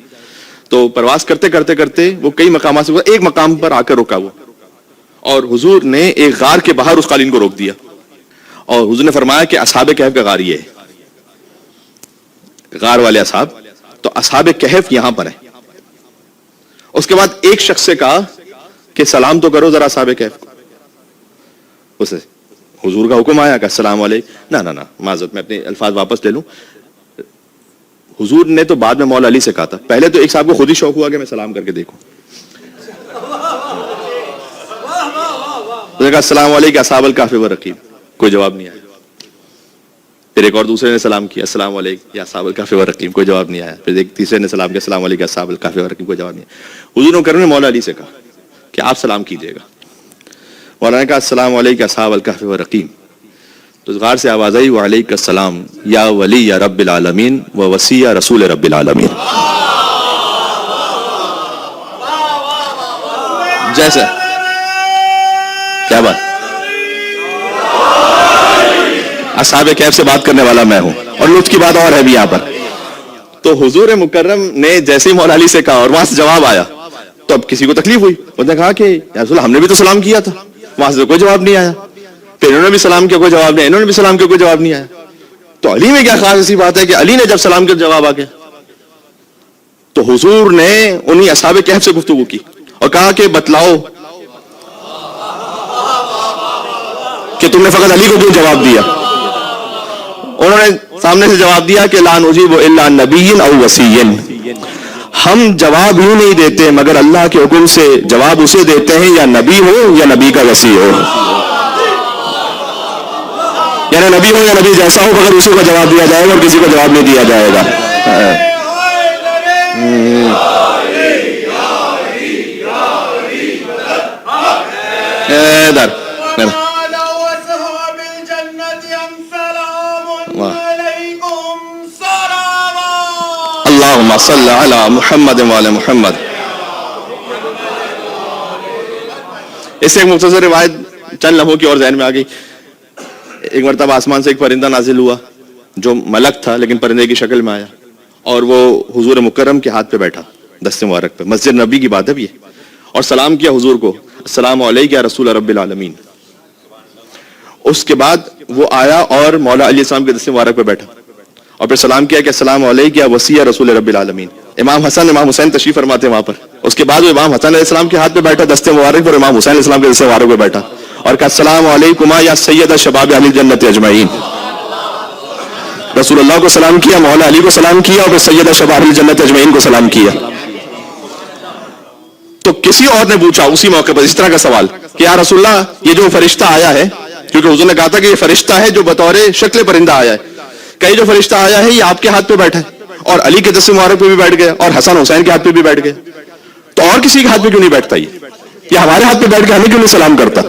تو پرواز کرتے کرتے کرتے وہ کئی مقامات سے ایک مقام پر آ کر رکا وہ, اور حضور نے ایک غار کے باہر اس قالین کو روک دیا, اور حضور نے فرمایا کہ اصحاب کہف کا غار یہ ہے, غار والے اصحاب, تو اصحاب کہف یہاں پر ہیں. اس کے بعد ایک شخص سے کہا کہ سلام تو کرو ذرا اصحاب کہف کو. اسے حضور کا حکم آیا کہ السلام علیکم, نہ معذرت میں اپنے الفاظ واپس لے لوں. حضور نے تو بعد میں مولا علی سے کہا تھا, پہلے تو ایک صاحب کو خود ہی شوق ہوا کہ میں سلام کر کے دیکھوں. کہا السلام علیکم اصحاب الکہف والرقیم, کوئی جواب نہیں آیا. پھر ایک اور دوسرے نے سلام کیا السلام علیکم یا اصحاب الکہف والرقیم, کوئی جواب نہیں آیا. پھر ایک تیسرے نے سلام کیا السلام علیکم اصحاب الکہف والرقیم, کوئی جواب نہیں آیا. حضور کریم نے مولا علی سے کہا کہ آپ سلام کیجئے گا. مولانا نے کہا السلام علیکم اصحاب الکہف والرقیم, تو غار سے آواز آئی وعلیکم السلام یا ولی یا رب العالمین و وسیع رسول رب العالمین. جیسا کیا بات, اصحاب کہف سے بات کرنے والا میں ہوں, اور لطف کی بات اور ہے بھی یہاں پر. تو حضور مکرم نے جیسے ہی مولا علی سے کہا اور وہاں سے جواب آیا, تو اب کسی کو تکلیف ہوئی. انہوں نے کہا کہ یا رسول اللہ ہم نے بھی تو سلام کیا تھا, وہاں سے کوئی جواب نہیں آیا. پھر انہوں نے بھی سلام کیا, کوئی جواب نہیں, انہوں نے بھی سلام کیا, کوئی جواب نہیں آیا. تو علی میں کیا خاص ایسی بات ہے کہ علی نے جب سلام کیا جواب آ گیا. تو حضور نے انہی اصحاب کہف سے گفتگو کی اور کہا کہ بتلاؤ کہ تم نے فقط علی کو کیوں جواب دیا. انہوں نے سامنے سے جواب دیا کہ لا نجیب الا نبی او وصی, ہم جواب ہی نہیں دیتے مگر اللہ کے حکم سے جواب اسے دیتے ہیں یا نبی ہو یا نبی کا وصی ہو, یعنی نبی ہو یا نبی جیسا ہو مگر اسی کو جواب دیا جائے گا اور کسی کو جواب نہیں دیا جائے گا. اللہم صلی علی محمد وعلی محمد. اس سے ایک مختصر روایت چند لمحوں کی اور ذہن میں آ گئی. ایک مرتبہ آسمان سے ایک پرندہ نازل ہوا جو ملک تھا لیکن پرندے کی شکل میں آیا, اور وہ حضور مکرم کے ہاتھ پہ بیٹھا دست مبارک پہ, مسجد نبی کی بات ہے بھی, اور سلام کیا حضور کو السلام علیکم یا رسول رب العالمین. اس کے بعد وہ آیا اور مولا علی السلام کے دست مبارک پہ بیٹھا اور پھر سلام کیا کہ السلام علیکم یا وسیع رسول رب العالمین. امام حسن امام حسین تشریف فرماتے ہیں وہاں پر. اس کے بعد وہ امام حسن علیہ السلام کے ہاتھ پہ بیٹھا دست مبارک پر, امام حسین علیہ السلام کے دست مبارک پہ بیٹھا اور کہا السلام علیکم یا سید شباب اہل الجنت اجمعین. رسول اللہ کو سلام کیا, مولا علی کو سلام کیا, اور پھر سید شباب اہل الجنت اجمعین کو سلام کیا. تو کسی اور نے پوچھا اسی موقع پر اس طرح کا سوال کہ یا رسول اللہ یہ جو فرشتہ آیا ہے, کیونکہ حضور نے کہا تھا کہ یہ فرشتہ ہے جو بطور شکل پرندہ آیا ہے, کئی جو فرشتہ آیا ہے یہ آپ کے ہاتھ پہ بیٹھا ہے اور علی کے دست مبارک پہ بھی بیٹھ گیا اور حسن حسین کے ہاتھ پہ بھی بیٹھ گیا, تو اور کسی کے ہاتھ پہ کیوں نہیں بیٹھتا, یہ ہمارے ہاتھ پہ بیٹھ کے ہمیں کیوں نہیں سلام کرتا.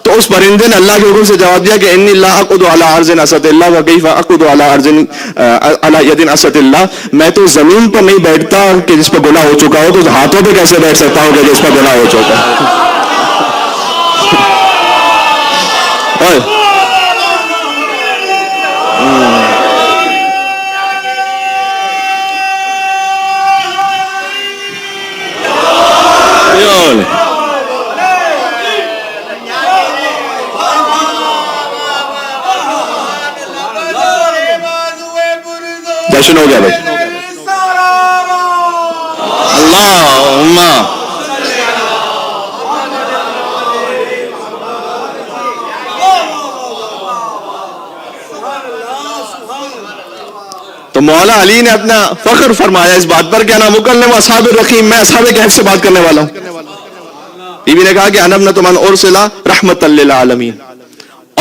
تو اس پرندے نے اللہ کے حکم سے جواب دیا کہ انی لا اقعد علی ارض اسد اللہ وکیف اقعد علی ارض علی ید اسد اللہ, میں تو زمین پر نہیں بیٹھتا کہ جس پہ گناہ ہو چکا ہو, تو ہاتھوں پہ کیسے بیٹھ سکتا ہوں کہ جس پہ گناہ ہو چکا ہے. روشن ہو گیا بھائی. اللہم تو مولا علی نے اپنا فخر فرمایا اس بات پر کہ انا مکلم اصحاب الرقیم، میں اصحاب کہف سے بات کرنے والا ہوں. بی بی نے کہا کہ انا ابنۃ من ارسل رحمۃ للعالمین،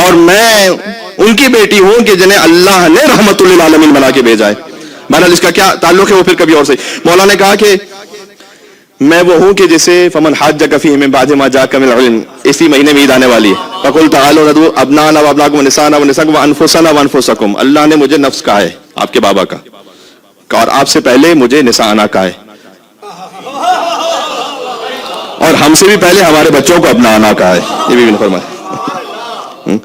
اور میں ان کی بیٹی ہوں کہ جنہیں اللہ نے رحمت للعالمین بنا کے بھیجا ہے. بہرحال اس کا کیا تعلق ہے وہ پھر کبھی اور سے. مولا نے کہا کہ میں وہ ہوں کہ جسے فمن حاجک فیہ من بعد ما جاءک من العلم، اسی مہینے میں عید آنے والی ہے. فقل تعالوا ندعو ابناءنا وابناءکم ونساءنا ونساءکم وانفسنا وانفسکم، اللہ نے مجھے نفس کہا ہے آپ کے بابا کا، اور آپ سے پہلے مجھے نساءنا کہا ہے، اور ہم سے بھی پہلے ہمارے بچوں کو اپنا آنا کہا ہے. یہ بھی فرمایا.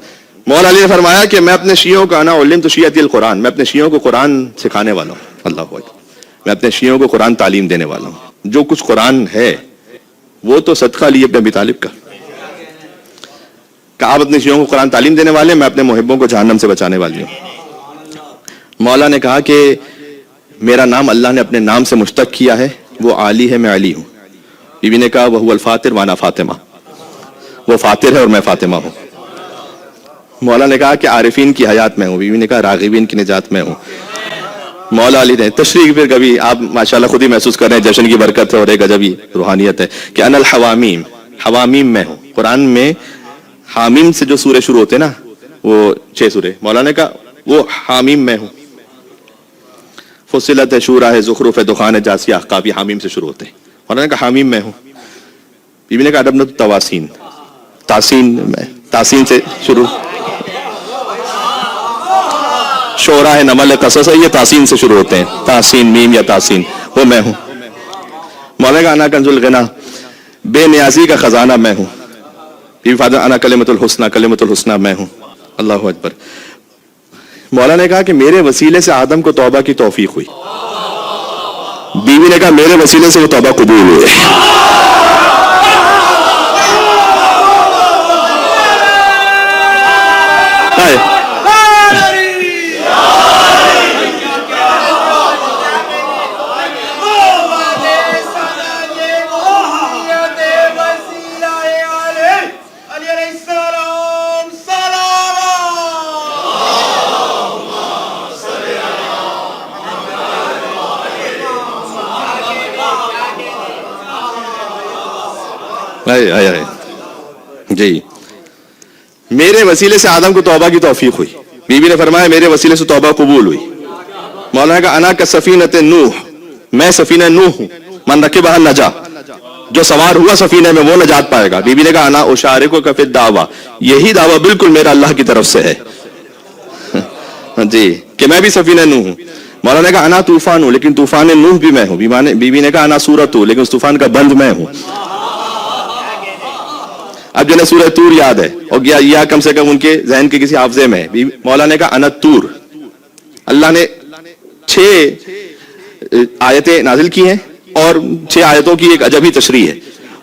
مولا علی نے فرمایا کہ میں اپنے شیعوں کا انا علمت شیعتی القرآن، میں اپنے شیعوں کو قرآن سکھانے والا ہوں. اللہ اکبر. میں اپنے شیعوں کو قرآن تعلیم دینے والا ہوں. جو کچھ قرآن ہے وہ تو صدقہ علی ابن ابی طالب کا. کہ آپ اپنے شیعوں کو قرآن تعلیم دینے والے ہیں، میں اپنے محبوں کو جہنم سے بچانے والی ہوں. مولا نے کہا کہ میرا نام اللہ نے اپنے نام سے مشتق کیا ہے، وہ علی ہے، میں علی ہوں. بی بی نے کہا وہ الفاتر وانا فاطمہ، وہ فاتر ہے اور میں فاطمہ ہوں. مولا نے کہا کہ عارفین کی حیات میں ہوں. بی بی نے کہا راغبین کی نجات میں ہوں. مولا علی نے تشریح پھر کبھی آپ ماشاءاللہ خود ہی محسوس کر رہے ہیں، جشن کی برکت ہے اور ایک عجبی روحانیت ہے کہ انا الحوامیم، حوامیم میں ہوں. قرآن میں حامیم سے جو سورے شروع ہوتے ہیں نا، وہ 6 سورے، مولا نے کہا وہ حامیم میں ہوں. فصلت ہے، شورا ہے، زخرف ہے، دخان ہے، جاسیہ، احقاف، یہ حامیم سے شروع ہوتے ہیں. مولا نے کہا حامیم میں ہوں. بی بی نے کہا ابن التواسین، تاسین میں، تاسین سے شروع. شورا ہے، نمل ہے، قصص ہے، یہ تاسین سے شروع ہوتے ہیں. تاسین میم یا تاسین، وہ میں ہوں. مولا کا انا کنز الغنا، بے نیازی کا خزانہ میں ہوں. انا کلمۃ الحسنی، کلمۃ الحسنی میں ہوں. اللہ اکبر. مولا نے کہا کہ میرے وسیلے سے آدم کو توبہ کی توفیق ہوئی. بیوی نے کہا میرے وسیلے سے وہ توبہ قبول ہوئے. جی میرے وسیلے سے آدم کو توبہ کی توفیق ہوئی. بی بی نے فرمایا میرے وسیلے سے توبہ قبول ہوئی. مولانا کا انا کا سفینۃ نوح، میں سفینہ نوح ہوں. من رکبھا نجا، جو سوار ہوا سفینہ میں وہ نجات پائے گا. بی بی نے کہا انا اشارکک فی الدعوہ، یہی دعویٰ بالکل میرا اللہ کی طرف سے ہے جی کہ میں بھی سفینہ نوح ہوں. مولانا نے کہا انا طوفان ہوں، لیکن طوفان نوح بھی میں ہوں. بی بی نے کہا انا سورت ہوں، لیکن اس طوفان کا بند میں ہوں. اب جنہیں سورہ تور یاد ہے اور یا کم سے کم ان کے ذہن کے کسی حافظے میں ہے. مولا نے کہا انا تور، اللہ نے 6 آیتیں نازل کی ہیں اور 6 آیتوں کی ایک عجبی تشریح ہے.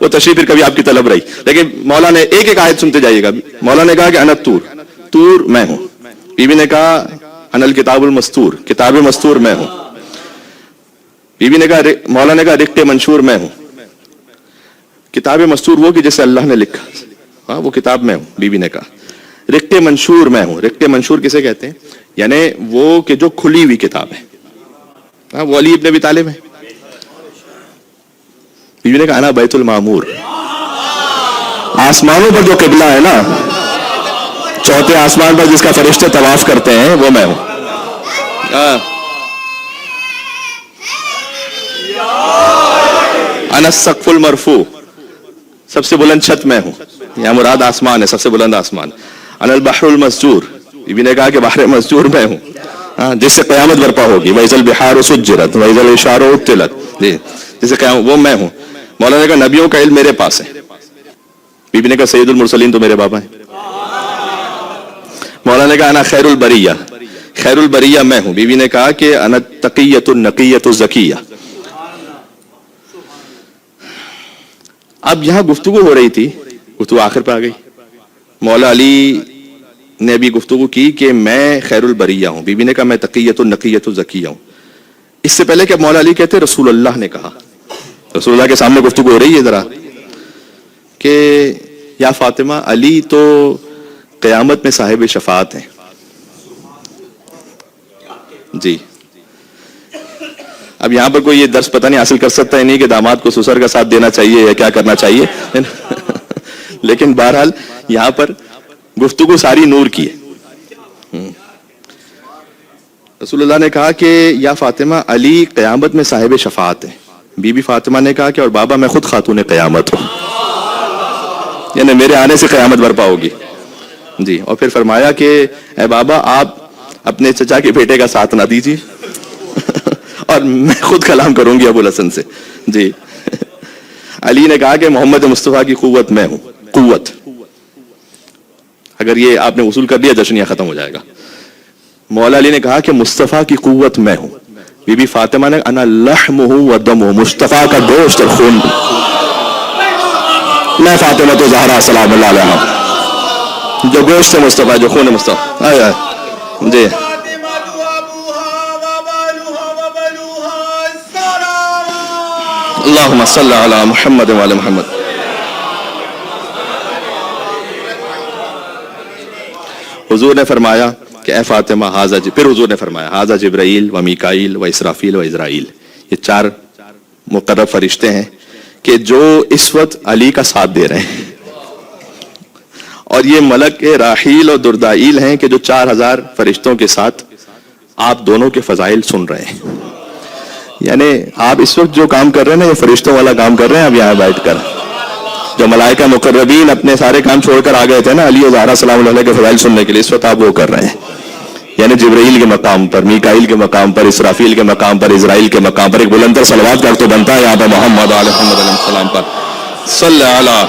وہ تشریح پھر کبھی آپ کی طلب رہی، لیکن مولا نے ایک ایک آیت سنتے جائیے گا. مولا نے کہا کہ انا تور، تور میں ہوں. بی بی نے کہا انا الکتاب المستور، کتاب مستور میں ہوں. بی بی نے کہا مولا نے کہا رقت منشور میں ہوں. کتاب مستور وہ کہ جسے اللہ نے لکھا، ہاں وہ کتاب میں ہوں. بی بی نے کہا رقت منشور میں ہوں. رقت منشور کسے کہتے ہیں؟ یعنی وہ کہ جو کھلی ہوئی کتاب ہے. ہاں وہ علی ابن ابی طالب ہے. بی بی نے کہا انا بیت المعمور، آسمانوں پر جو قبلہ ہے نا، چوتھے آسمان پر جس کا فرشتے طواف کرتے ہیں، وہ میں ہوں. انا السقف المرفوع، سب سے بلند چھت میں ہوں. یہاں مراد آسمان ہے، سب سے بلند آسمان. انا البحر المسجور، بی بی نے کہا کہ بحر مسجور میں ہوں، جس سے قیامت برپا ہوگی. وَإِذَا الْبِحَارُ سُجِّرَتْ وَإِذَا الْعِشَارُ عُطِّلَتْ، جس سے قیامت، وہ میں ہوں. مولانا نے کہا نبیوں کا علم میرے پاس ہے. بی بی نے کہا سید المرسلین تو میرے بابا ہیں. مولانا نے کہا انا خیر البریہ، خیر البریہ میں ہوں. بی بی نے کہا کہ انا تقیۃ النقیۃ الزکیہ. اب یہاں گفتگو ہو رہی تھی، گفتگو آخر پہ آ گئی. مولا علی نے بھی گفتگو کی کہ میں خیر البریہ ہوں. بی بی نے کہا میں تقیۃ النقیۃ الزکیہ ہوں. اس سے پہلے کہ مولا علی کہتے رسول اللہ نے کہا، رسول اللہ کے سامنے گفتگو ہو رہی ہے ذرا، کہ یا فاطمہ علی تو قیامت میں صاحب شفاعت ہیں. جی اب یہاں پر کوئی یہ درس پتہ نہیں حاصل کر سکتا ہے نہیں کہ داماد کو سسر کا ساتھ دینا چاہیے یا کیا کرنا چاہیے لیکن بہرحال یہاں پر گفتگو ساری نور کی ہے. رسول اللہ نے کہا کہ یا فاطمہ علی قیامت میں صاحب شفاعت ہے. بی بی فاطمہ نے کہا کہ اور بابا میں خود خاتون قیامت ہوں، یعنی میرے آنے سے قیامت برپا ہوگی. جی اور پھر فرمایا کہ اے بابا آپ اپنے چچا کے بیٹے کا ساتھ نہ دیجیے اور میں خود کلام کروں گی ابو الحسن سے. جی علی نے کہا کہ محمد مصطفیٰ کی قوت میں ہوں. قوت اگر یہ آپ نے وصول کر لیا جشنیہ ختم ہو جائے گا. مولا علی نے کہا کہ مصطفیٰ کی قوت میں ہوں. بی بی فاطمہ نے انا لحمہ و دمہ، مصطفیٰ کا گوشت اور خون میں فاطمہ تو زہرا سلام اللہ علیہا، جو گوشت مصطفیٰ جو خون مصطفیٰ. آئے آئے جی اللہم صلی علی محمد وعلی محمد. حضور نے فرمایا کہ اے فاطمہ حاذا، پھر حضور نے فرمایا حاذا جبرائیل و میکائیل و اسرافیل و اسرائیل، یہ 4 مقرب فرشتے ہیں کہ جو اس وقت علی کا ساتھ دے رہے ہیں، اور یہ ملک راحیل اور دردائیل ہیں کہ جو 4000 فرشتوں کے ساتھ آپ دونوں کے فضائل سن رہے ہیں. یعنی آپ اس وقت جو کام کر رہے ہیں نا، یہ فرشتوں والا کام کر رہے ہیں. اب یہاں بیٹھ کر جو ملائکہ مقربین اپنے سارے کام چھوڑ کر آ گئے تھے نا علی و زہرا سلام اللہ علیہ کے فضائل سننے کے لیے، اس وقت آپ وہ کر رہے ہیں. یعنی جبرائیل کے مقام پر، میکائیل کے مقام پر، اسرافیل کے مقام پر، اسرائیل کے مقام پر ایک بلندر صلوات کا تو بنتا ہے یہاں پہ محمد علیہ السلام پر صلی اللہ.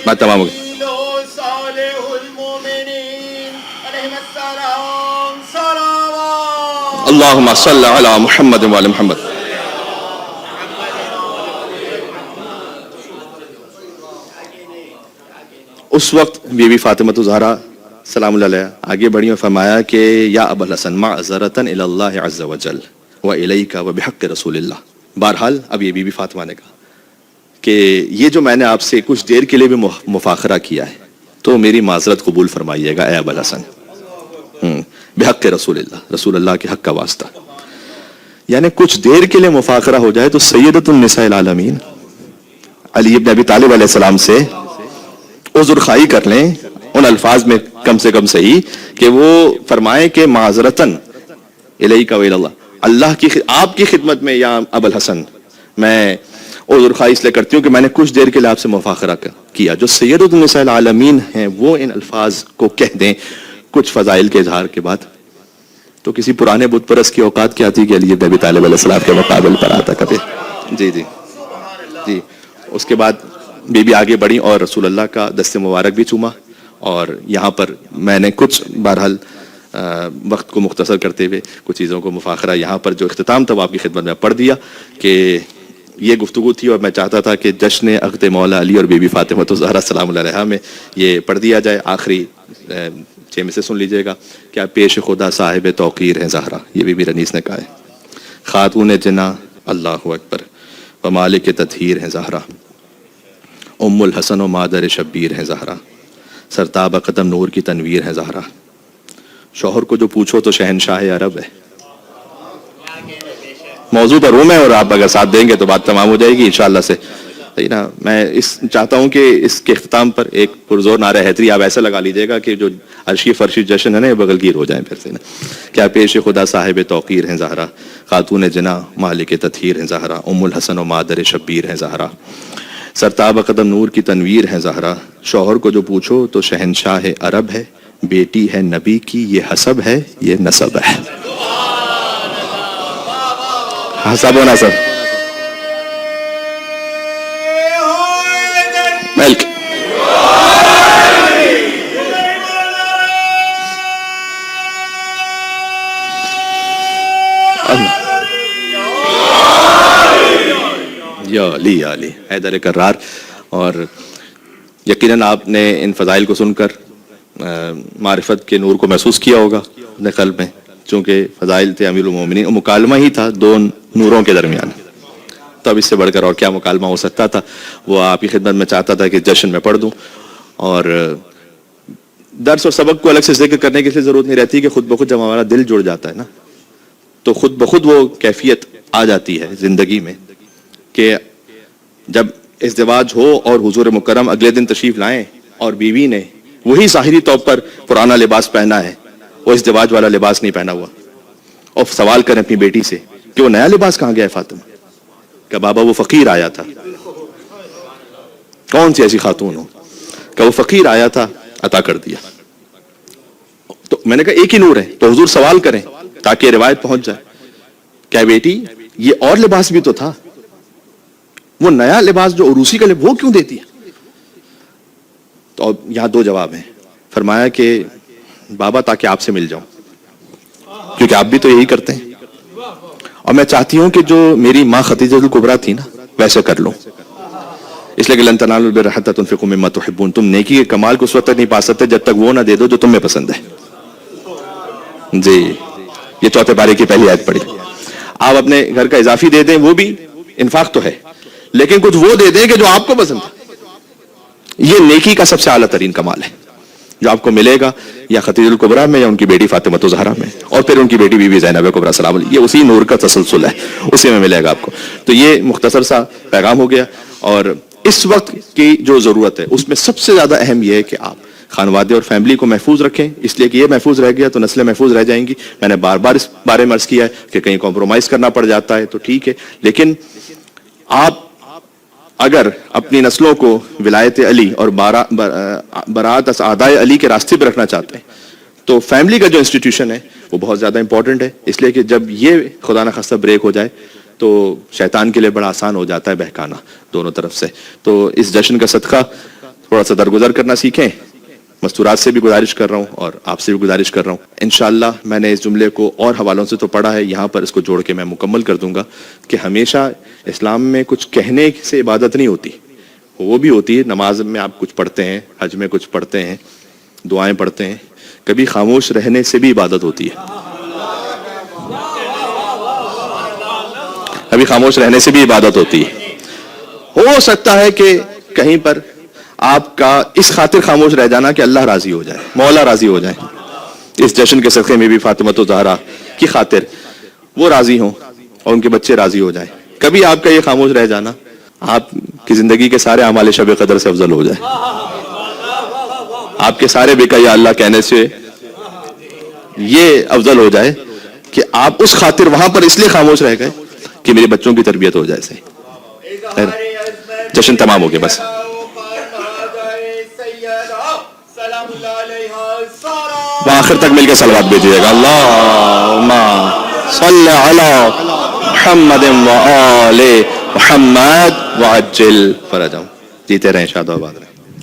بات تمام ہو گئی. اللہم صلی علی محمد وعلی محمد. اس وقت بی بی فاطمہ زہرا سلام اللہ علیہ آگے بڑھی اور فرمایا کہ یا ابا الحسن معذرتاً الی اللہ عز وجل و الیک و بحق رسول اللہ. بہرحال اب یہ بی بی فاطمہ نے کہا کہ یہ جو میں نے آپ سے کچھ دیر کے لیے بھی مفاخرہ کیا ہے تو میری معذرت قبول فرمائیے گا اے ابا الحسن، بحق رسول اللہ، رسول اللہ کے حق کا واسطہ. یعنی کچھ دیر کے لیے مفاخرہ ہو جائے تو سیدۃ النساء العالمین علی ابن ابی طالب علیہ السلام سے عذر خواہی کر لیں ان الفاظ میں کم سے کم صحیح کہ وہ فرمائیں کہ معذرتاً الیک و الی اللہ، اللہ کی آپ کی خدمت میں یا ابو الحسن میں عذر خواہی اس لیے کرتی ہوں کہ میں نے کچھ دیر کے لیے آپ سے مفاخرہ کیا. جو سیدۃ النساء العالمین ہیں وہ ان الفاظ کو کہہ دیں کچھ فضائل کے اظہار کے بعد، تو کسی پرانے بت پرست کی اوقات کیا تھی کہ علی بن ابی طالب علیہ السلام کے مقابل پر آتا کبھی. جی جی جی. اس کے بعد بی بی آگے بڑھی اور رسول اللہ کا دست مبارک بھی چوما. اور یہاں پر میں نے کچھ بہرحال وقت کو مختصر کرتے ہوئے کچھ چیزوں کو مفاخرہ یہاں پر جو اختتام تھا وہ آپ کی خدمت میں پڑھ دیا کہ یہ گفتگو تھی اور میں چاہتا تھا کہ جشن عقد مولا علی اور بی بی فاطمہ زہرا سلام اللہ علیہا میں یہ پڑھ دیا جائے. آخری 6 میں سے سن لیجئے گا. کیا پیش خدا صاحب توقیر ہیں زہرا، یہ بی بی رنیس نے کہا ہے. خاتون جنا اللہ اکبر و مالک تطہیر ہیں زہرا، ام الحسن و مادر شبیر ہیں زہرا، سرتاب قدم نور کی تنویر ہیں زہرا. شوہر کو جو پوچھو تو شہنشاہ عرب ہے. موضوع پر ہوں میں اور آپ اگر ساتھ دیں گے تو بات تمام ہو جائے گی انشاءاللہ سے. نا میں چاہتا ہوں کہ اس کے اختتام پر ایک پرزور نعرہ حیدری آپ ایسا لگا لیجئے گا کہ جو عرشی فرشی جشن ہے نا یہ بغل گیر ہو جائیں پھر سے نا. کیا پیش خدا صاحب توقیر ہیں زہرا، خاتون جنا مالک تطہیر ہیں زہرا، ام الحسن و مادر شبیر ہیں زہرا، سرتاب قدم نور کی تنویر ہیں زہرا. شوہر کو جو پوچھو تو شہنشاہ عرب ہے، بیٹی ہے نبی کی یہ حسب ہے یہ نسب ہے. حسب و نسب ملک. یا علی حیدر کرار. اور یقیناً آپ نے ان فضائل کو سن کر معرفت کے نور کو محسوس کیا ہوگا. اپنے قلب میں، چونکہ فضائل تھے امیر المومنین، اور مکالمہ ہی تھا دو نوروں کے درمیان، تو اب اس سے بڑھ کر اور کیا مکالمہ ہو سکتا تھا. وہ آپ کی خدمت میں چاہتا تھا کہ جشن میں پڑھ دوں، اور درس اور سبق کو الگ سے ذکر کرنے کی ضرورت نہیں رہتی کہ خود بخود جب ہمارا دل جڑ جاتا ہے نا تو خود بخود وہ کیفیت آ جاتی ہے زندگی میں کہ جب ازدواج ہو اور حضور مکرم اگلے دن تشریف لائیں اور بیوی نے وہی ظاہری طور پر پرانا لباس پہنا ہے، وہ ازدواج والا لباس نہیں پہنا ہوا، اور سوال کریں اپنی بیٹی سے کہ وہ نیا لباس کہاں گیا ہے فاطمہ؟ کہ بابا وہ فقیر آیا تھا. کون سی ایسی خاتون ہو کہ وہ فقیر آیا تھا عطا کر دیا. تو میں نے کہا ایک ہی نور ہے، تو حضور سوال کریں تاکہ روایت پہنچ جائے، کیا بیٹی یہ اور لباس بھی تو تھا، وہ نیا لباس جو عروسی کا وہ کیوں دیتی ہے؟ تو یہاں دو جواب ہیں. فرمایا کہ بابا تاکہ آپ سے مل جاؤں، کیونکہ آپ بھی تو یہی کرتے ہیں، اور میں چاہتی ہوں کہ جو میری ماں خدیجہ الکبریٰ تھی نا ویسے کر لوں. اس لیے کہ لن تنالوا البر حتى تنفقوا مما تحبون، تم نیکی کے کمال کو اس وقت تک نہیں پا سکتے جب تک وہ نہ دے دو جو تمہیں پسند ہے. جی یہ چوتھے پارے کی پہلی آیت پڑھی. آپ اپنے گھر کا اضافی دے دیں، وہ بھی انفاق تو ہے، لیکن کچھ وہ دے دیں کہ جو آپ کو پسند ہے. یہ نیکی کا سب سے اعلیٰ ترین کمال ہے جو آپ کو ملے گا یا خدیجہ الکبریٰ میں یا ان کی بیٹی فاطمہ الزہرا میں، اور پھر ان کی بیٹی بی بی زینب کبریٰ سلام علیہ. یہ اسی نور کا تسلسل ہے، اسی میں ملے گا آپ کو. تو یہ مختصر سا پیغام ہو گیا. اور اس وقت کی جو ضرورت ہے اس میں سب سے زیادہ اہم یہ ہے کہ آپ خانوادے اور فیملی کو محفوظ رکھیں، اس لیے کہ یہ محفوظ رہ گیا تو نسلیں محفوظ رہ جائیں گی. میں نے بار بار اس بارے میں عرض کیا ہے کہ کہیں کمپرومائز کرنا پڑ جاتا ہے تو ٹھیک ہے، لیکن آپ اگر اپنی نسلوں کو ولایت علی اور برات اعداء علی کے راستے پہ رکھنا چاہتے ہیں تو فیملی کا جو انسٹیٹیوشن ہے وہ بہت زیادہ امپورٹنٹ ہے. اس لیے کہ جب یہ خدا نخواستہ بریک ہو جائے تو شیطان کے لیے بڑا آسان ہو جاتا ہے بہکانا دونوں طرف سے. تو اس جشن کا صدقہ تھوڑا سا درگزر کرنا سیکھیں. مستورات سے بھی گزارش کر رہا ہوں اور آپ سے بھی گزارش کر رہا ہوں. انشاءاللہ میں نے اس جملے کو اور حوالوں سے تو پڑھا ہے، یہاں پر اس کو جوڑ کے میں مکمل کر دوں گا کہ ہمیشہ اسلام میں کچھ کہنے سے عبادت نہیں ہوتی، وہ بھی ہوتی ہے. نماز میں آپ کچھ پڑھتے ہیں، حج میں کچھ پڑھتے ہیں، دعائیں پڑھتے ہیں، کبھی خاموش رہنے سے بھی عبادت ہوتی ہے. کبھی خاموش رہنے سے بھی عبادت ہوتی ہے. ہو سکتا ہے کہ کہیں پر آپ کا اس خاطر خاموش رہ جانا کہ اللہ راضی ہو جائے، مولا راضی ہو جائے. اس جشن کے صدقے میں بھی فاطمہ الزہرا کی خاطر وہ راضی ہوں اور ان کے بچے راضی ہو جائیں. کبھی آپ کا یہ خاموش رہ جانا آپ کی زندگی کے سارے اعمال شب قدر سے افضل ہو جائے. آپ کے سارے بے یا اللہ کہنے سے یہ افضل ہو جائے کہ آپ اس خاطر وہاں پر اس لیے خاموش رہ گئے کہ میرے بچوں کی تربیت ہو جائے. صحیح جشن تمام ہو گیا. بس آخر تک مل کے صلوات بھیجیے گا. اللہم صلی علی محمد و آل محمد وعجل فرجہم. جیتے رہیں، شاد و آباد رہیں.